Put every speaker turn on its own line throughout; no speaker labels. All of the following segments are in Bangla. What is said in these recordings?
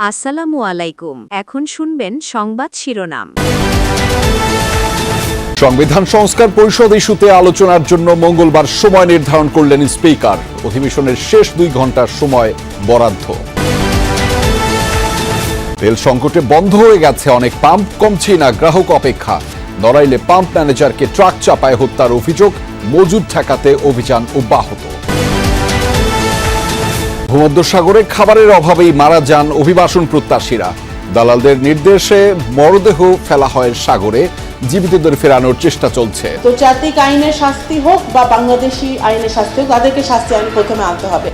আসসালামু আলাইকুম। এখন শুনবেন সংবাদ শিরোনাম।
সংবিধান সংস্কার পরিষদ ইস্যুতে আলোচনার জন্য মঙ্গলবার সময় নির্ধারণ করলেন স্পিকার। অধিবেশনের শেষ 2 ঘন্টার সময় বরাদ্দ। তেল সংকটে বন্ধ হয়ে গেছে অনেক পাম্প, কমছে না গ্রাহক অপেক্ষা। নড়াইলে পাম্প ম্যানেজারকে ট্রাক চাপায় হত্যার অভিযোগ, মজুদ ঠেকাতে অভিযান অব্যাহত। ভূমধ্যসাগরে খাবারের অভাবেই মারা যান অভিবাসন প্রত্যাশীরা। দালালদের নির্দেশে মরদেহ ফেলা হয় সাগরে, জীবিতদের ফেরানোর চেষ্টা চলছে।
তো জাতিক আইনের শাস্তি হোক বা বাংলাদেশি আইনের শাস্তি হোক, তাদেরকে শাস্তি আইন প্রথমে আনতে হবে।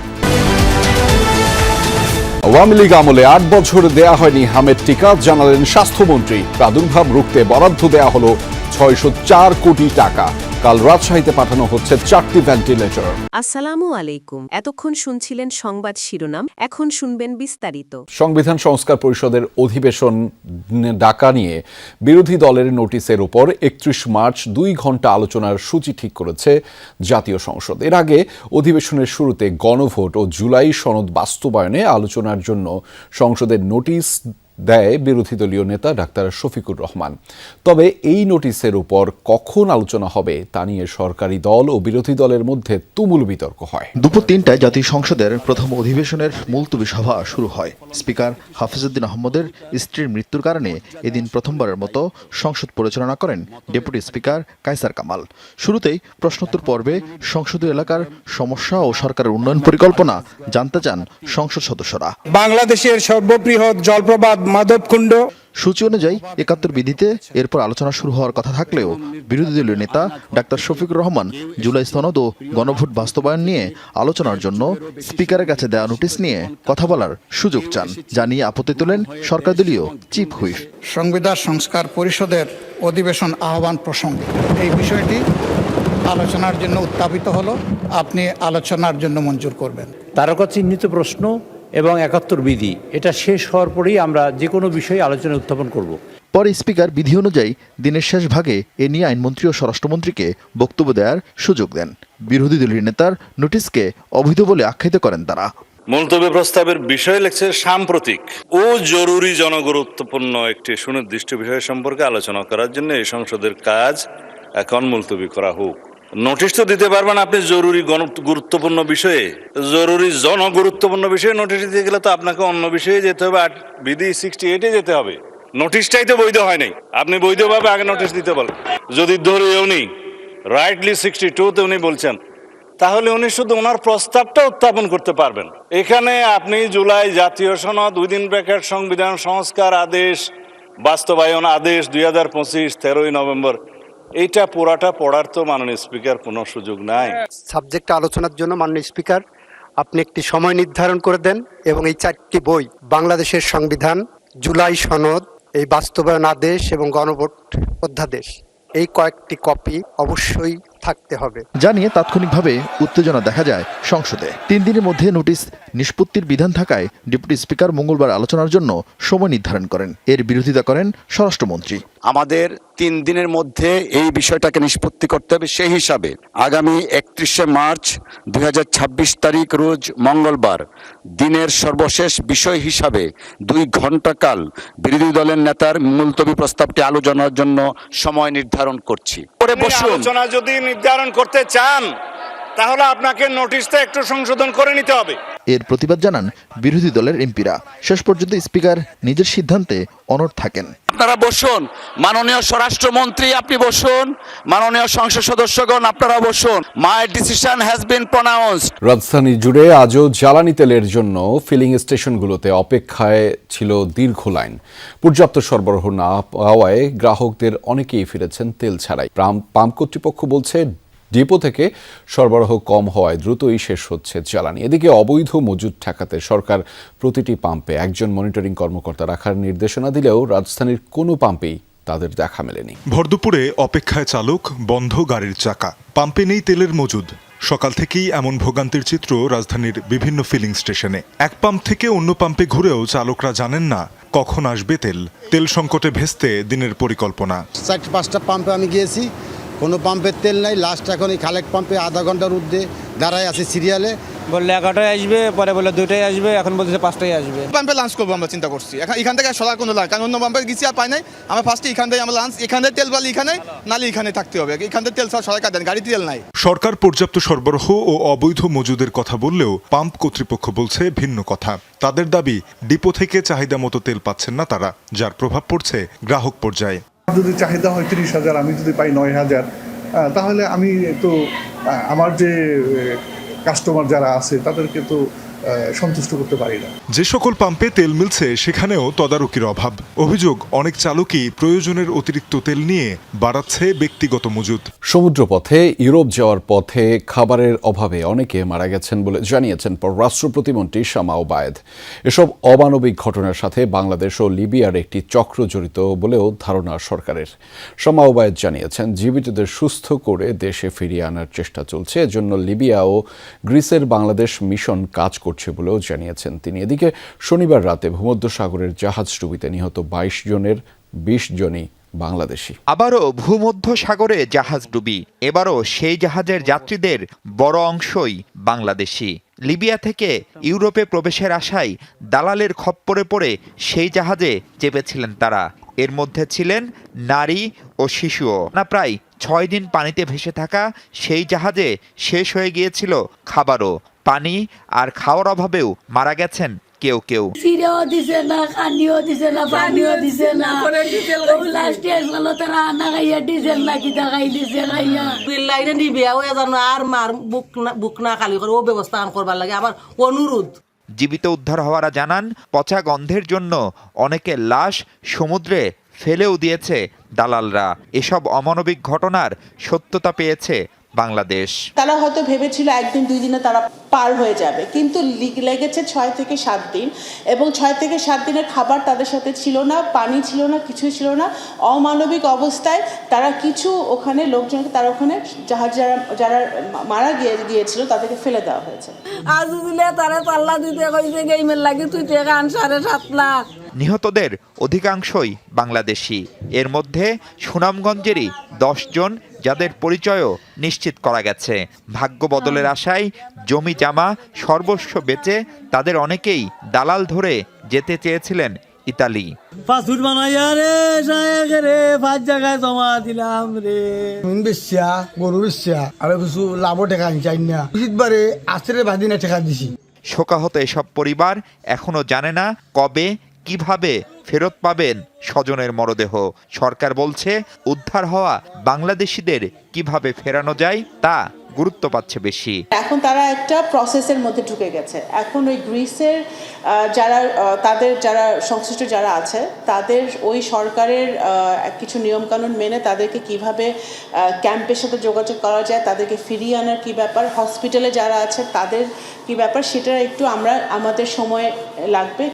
আওয়ামী লীগ আমলে 8 বছর দেয়া হয়নি হামের টিকা, জানালেন স্বাস্থ্যমন্ত্রী। প্রাদুর্ভাব রুখতে বরাদ্দ দেয়া হলো 604 কোটি টাকা। কাল রাজশাহীতে পাঠানো হচ্ছে 4টি ভেন্টিলেটর।
আসসালামু আলাইকুম। এতক্ষণ শুনছিলেন সংবাদ শিরোনাম, এখন শুনবেন বিস্তারিত।
সংবিধান সংস্কার পরিষদের অধিবেশন ডাকা নিয়ে বিরোধী দলের নোটিশের উপর 31 মার্চ 2 ঘন্টা আলোচনার সূচি ঠিক করেছে জাতীয় সংসদ। এর আগে অধিবেশনের শুরুতে গণভোট ও জুলাই সনদ বাস্তবায়নে আলোচনার জন্য সংসদের নোটিশ দেয় বিরোধী দলীয় নেতা ডাক্তার শফিকুর রহমান। তবে এই নোটিশের উপর কখন আলোচনা হবে তা নিয়ে সরকারি দল ও বিরোধী দলের মধ্যে তুমুল বিতর্ক হয়।
দুপুর 3টায় জাতীয় সংসদের প্রথম অধিবেশনের মুলতবি সভা শুরু হয়। স্পিকার হাফিজউদ্দিন আহমদের স্ত্রীর মৃত্যুর কারণে এদিন প্রথমবারের মতো সংসদ পরিচালনা করেন ডেপুটি স্পিকার কায়সার কামাল। শুরুতেই প্রশ্নোত্তর পর্বে সংসদীয় এলাকার সমস্যা ও সরকারের উন্নয়ন পরিকল্পনা জানতে চান সংসদ সদস্যরা।
বাংলাদেশের সর্ববৃহৎ জলপ্রপাত মাধবকুণ্ড
সূচি অনুযায়ী ৭১ বিধিতে এরপর আলোচনা শুরু হওয়ার কথা থাকলেও বিরোধী দলীয় নেতা ডাক্তার শফিকুর রহমান জুলাই সনদ ও গণভোট বাস্তবায়ন নিয়ে আলোচনার জন্য স্পিকারের কাছে দেওয়া নোটিশ নিয়ে কথা বলার সুযোগ চান, যা নিয়ে আপত্তি তোলেন সরকার দলীয় চিফ হুইপ।
সংবিধান সংস্কার পরিষদের অধিবেশন আহ্বান প্রসঙ্গে এই বিষয়টি আলোচনার জন্য উত্থাপিত হলো। আপনি আলোচনার জন্য মঞ্জুর করবেন।
তারকা চিহ্নিত প্রশ্ন এবং ৭১ বিধি এটা শেষ হওয়ার পরেই আমরা যে কোনো বিষয়ে আলোচনা উত্থাপন করব।
পরে স্পিকার বিধি অনুযায়ী দিনের শেষ ভাগে এ নিয়ে আইনমন্ত্রী ও স্বরাষ্ট্রমন্ত্রীকে বক্তব্য দেওয়ার সুযোগ দেন। বিরোধী দলীয় নেতার নোটিশকে অবৈধ বলে আখ্যায়িত করেন তারা।
মুলতবি প্রস্তাবের বিষয় লেখছে সাম্প্রতিক ও জরুরি জনগুরুত্বপূর্ণ একটি সুনির্দিষ্ট বিষয় সম্পর্কে আলোচনা করার জন্য এই সংসদের কাজ এখন মুলতবি করা হোক। নোটিশ তো দিতে পারবেন আপনি জরুরি গুরুত্বপূর্ণ বিষয়ে, জরুরি জনগুরুত্বপূর্ণ বিষয়ে নোটিশ দিতে গেলে তো আপনাকে অন্য বিষয়ে যেতে হবে, বিধি 68-এ যেতে হবে। নোটিশটাই তো বৈধ হয় নাই, আপনি বৈধভাবে আগে নোটিশ দিতে বলেন। যদি ধরে উনি রাইটলি 62-তে উনি বলছেন, তাহলে উনি শুধু ওনার প্রস্তাবটা উত্থাপন করতে পারবেন। এখানে আপনি জুলাই জাতীয় সনদ উইদিন ব্র্যাকেট সংবিধান সংস্কার আদেশ বাস্তবায়ন আদেশ 2025 13ই নভেম্বর, এইটা পুরাটা পড়ার তো মাননীয় স্পিকার কোনো সুযোগ নাই।
সাবজেক্ট আলোচনার জন্য মাননীয় স্পিকার আপনি একটি সময় নির্ধারণ করে দেন এবং এই 4টি বই, বাংলাদেশের সংবিধান, জুলাই সনদ, এই বাস্তবায়ন আদেশ এবং গণভোট অধ্যাদেশ, এই কয়েকটি কপি অবশ্যই থাকতে হবে।
জানিয়ে তাৎক্ষণিকভাবে উত্তেজনা দেখা যায় সংসদে। 3 দিনের মধ্যে নোটিশ নিষ্পত্তির বিধান থাকায় ডেপুটি স্পিকার মঙ্গলবার আলোচনার জন্য সময় নির্ধারণ করেন। এর বিরোধিতা করেন স্বরাষ্ট্রমন্ত্রী।
আমাদের 3 দিনের মধ্যে এই বিষয়টাকে নিষ্পত্তি করতে হবে। সেই হিসাবে আগামী 31 মার্চ 2026 তারিখ রোজ মঙ্গলবার দিনের সর্বশেষ বিষয় হিসাবে 2 ঘন্টা কাল বিরোধী দলের নেতার মুলতবি প্রস্তাবটি আলোচনার জন্য সময় নির্ধারণ করছি। পরে
আলোচনা যদি নির্ধারণ করতে চান তাহলে আপনাকে নোটিশটা একটু সংশোধন করে নিতে হবে।
এর প্রতিবাদ জানান বিরোধী দলের এমপিরা। শেষ পর্যন্ত স্পিকার নিজের সিদ্ধান্তে অনড় থাকেন।
আপনারা বসুন, মাননীয় স্বরাষ্ট্রমন্ত্রী আপনি বসুন, মাননীয় সংসদ সদস্যগণ আপনারা বসুন। My decision has been প্রনাউন্সড।
রাজধানী জুড়ে আজও জ্বালানি তেলের জন্য ফিলিং স্টেশনগুলোতে অপেক্ষায় ছিল দীর্ঘ লাইন। পর্যাপ্ত সরবরাহ না পাওয়ায় গ্রাহকদের অনেকেই ফিরেছেন তেল ছাড়াই। পাম্প কর্তৃপক্ষ বলছে ডিপো থেকে সরবরাহ কম হওয়ায় দ্রুতই শেষ হচ্ছে জ্বালানি। এদিকে অবৈধ মজুদ ঠেকাতে সরকার প্রতিটি পাম্পে একজন মনিটরিং কর্মকর্তা রাখার নির্দেশনা দিলেও রাজধানীর কোনো পাম্পেই তাদের দেখা মেলেনি।
ভরদুপুরে অপেক্ষায় চালক, বন্ধ গাড়ির চাকা, পাম্পে নেই তেলের মজুদ। সকাল থেকেই এমন ভোগান্তির চিত্র রাজধানীর বিভিন্ন ফিলিং স্টেশনে। এক পাম্প থেকে অন্য পাম্পে ঘুরেও চালকরা জানেন না কখন আসবে তেল। তেল সংকটে ভেস্তে দিনের পরিকল্পনা।
4-5টা পাম্পে আমি গিয়েছি, কোনো পাম্পের তেল নাই। লাস্ট এখন এই খালেক পাম্পে আধা ঘন্টার ঊর্ধ্বে দাঁড়ায় আছে সিরিয়ালে।
বললে 11টায় আসবে, পরে বললে 2টায় আসবে, এখন বলতেছে 5টায় আসবে।
পাম্পে লাঞ্চ করবো আমরা চিন্তা করছি, এখান থেকে সরার কোনো লাঞ্চ, কারণ অন্য পাম্পে গেছি আর পাই নাই, আমরা ফার্স্টে এখান থেকে আমরা লাঞ্চ, এখানে তেল বালি এখানে, নালে এখানে থাকতে হবে, এখান থেকে তেল সব সরকার দেন, গাড়িতে তেল নাই।
সরকার পর্যাপ্ত সরবরাহ ও অবৈধ মজুদের কথা বললেও পাম্প কর্তৃপক্ষ বলছে ভিন্ন কথা। তাদের দাবি, ডিপো থেকে চাহিদা মতো তেল পাচ্ছেন না তারা, যার প্রভাব পড়ছে গ্রাহক পর্যায়ে।
যদি চাহিদা হয় 30,000, আমি যদি পাই 9,000, তাহলে আমি তো আমার যে কাস্টমার যারা আছে তাদেরকে তো সন্তুষ্ট করতে পারি না।
যে সকল পাম্পে তেল মিলছে সেখানেও তদারকির অভাব। অভিযোগ, অনেক চালকই প্রয়োজনের অতিরিক্ত তেল নিয়ে বাড়াচ্ছে ব্যক্তিগত মজুদ।
সমুদ্রপথে ইউরোপ যাওয়ার পথে খাবারের অভাবে অনেকে মারা গেছেন বলে জানিয়েছেন পররাষ্ট্র প্রতিমন্ত্রী শামা ওবায়েদ। এসব অমানবিক ঘটনার সাথে বাংলাদেশ ও লিবিয়ার একটি চক্র জড়িত বলেও ধারণা সরকারের। শামা ওবায়েদ জানিয়েছেন, জীবিতদের সুস্থ করে দেশে ফিরিয়ে আনার চেষ্টা চলছে। এজন্য লিবিয়া ও গ্রিসের বাংলাদেশ মিশন কাজ করছে বলেও জানিয়েছেন তিনি। এদিকে শনিবার রাতে ভূমধ্যসাগরের জাহাজডুবিতে নিহত 22 জনের 20 জনই বাংলাদেশি।
আবারও ভূমধ্যসাগরে জাহাজডুবি, এবারও সেই জাহাজের যাত্রীদের বড় অংশই বাংলাদেশি। লিবিয়া থেকে ইউরোপে প্রবেশের আশায় দালালের খপ্পরে পড়ে সেই জাহাজে চেপেছিলেন তারা। এর মধ্যে ছিলেন নারী ও শিশুও। প্রায় 6 দিন পানিতে ভেসে থাকা সেই জাহাজে শেষ হয়ে গিয়েছিল খাবারও। পানি আর খাওয়ার অভাবেও মারা গেছেন কেউ কেউ। জীবিত উদ্ধার হওয়ারা জানান, পচা গন্ধের জন্য অনেকের লাশ সমুদ্রে ফেলেও দিয়েছে দালালরা। এসব অমানবিক ঘটনার সত্যতা পেয়েছে বাংলাদেশ।
তারা হয়তো ভেবেছিল 1-2 দিনে তারা পার হয়ে যাবে, কিন্তু লেগেছে 6 থেকে 7 দিন, এবং 6 থেকে 7 দিনের খাবার তাদের সাথে ছিল না, পানি ছিল না, কিছুই ছিল না। অমানবিক অবস্থায় তারা কিছু ওখানে লোকজনকে, তারা ওখানে জাহাজ যারা মারা গিয়েছিল তাদেরকে ফেলে দেওয়া হয়েছে।
আজ দিলে তারা পাল্লা দিতে কইছে গেইমের লাগি তুই টাকা আন 7.5 লাখ।
নিহতদের অধিকাংশই বাংলাদেশি। এর মধ্যে সুনামগঞ্জেরই 10 জন, যাদের পরিচয়ও নিশ্চিত করা গেছে। ভাগ্য বদলের আশায় জমি জামা সর্বস্ব বেচে তাদের অনেকেই দালাল ধরে যেতে চেয়েছিলেন ইতালি।
পাসপোর্ট বানাইয়া রে সাহেব রে 5 জায়গায় জমা দিলাম রে।
বেশিয়া গরু বেশিয়া আর কিছু লাভও টাকা চাই না, শীতবারে আসরে বাদিনে টাকা দিছি।
শোকাহত এসব পরিবার এখনো জানে না কবে কিভাবে ফেরত পাবেন স্বজনের মরদেহ। সরকার বলছে, উদ্ধার হওয়া বাংলাদেশিদের কিভাবে ফেরানো যায় তা গুরুত্ব পাচ্ছে বেশি।
এখন তারা একটা প্রসেসের মধ্যে ঢুকে গেছে। এখন ওই গ্রিসের যারা সংশ্লিষ্ট যারা আছে, তাদের ওই সরকারের কিছু নিয়মকানুন মেনে তাদেরকে কিভাবে ক্যাম্পের সাথে যোগাযোগ করা যায়, তাদেরকে ফিরিয়ে আনার কি ব্যাপার, হসপিটালে যারা আছে তাদের কি ব্যাপার, সেটা একটু আমাদের সময় লাগবে।